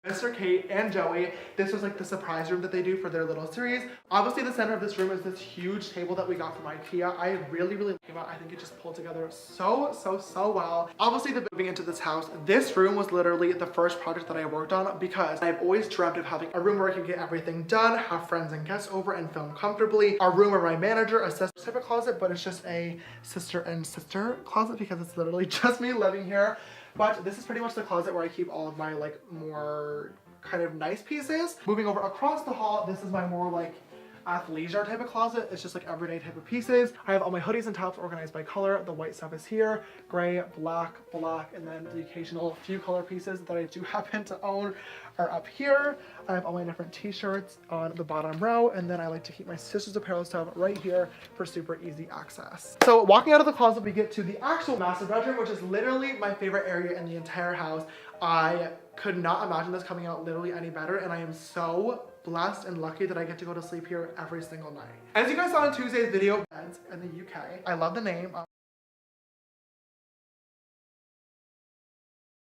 Mr. Kate and Joey. This was like the surprise room that they do for their little series. Obviously the center of this room is this huge table that we got from IKEA. I really like it. I think it just pulled together so well. Obviously the moving into this house, this room was literally the first project that I worked on because I've always dreamt of having a room where I can get everything done, have friends and guests over and film comfortably. A room where my manager, a separate closet, but it's just a sister and sister closet because it's literally just me living here. But this is pretty much the closet where I keep all of my like more kind of nice pieces. Moving over across the hall, this is my more like athleisure type of closet. It's just like everyday type of pieces. I have all my hoodies and tops organized by color. The white stuff is here, gray, black, and then the occasional few color pieces that I do happen to own are up here. I have all my different t-shirts on the bottom row, and then I like to keep my sister's apparel stuff right here for super easy access. So walking out of the closet, we get to the actual master bedroom, which is literally my favorite area in the entire house. I could not imagine this coming out literally any better, and I am so blessed and lucky that I get to go to sleep here every single night. As you guys saw in Tuesday's video, beds in the UK. I love the name.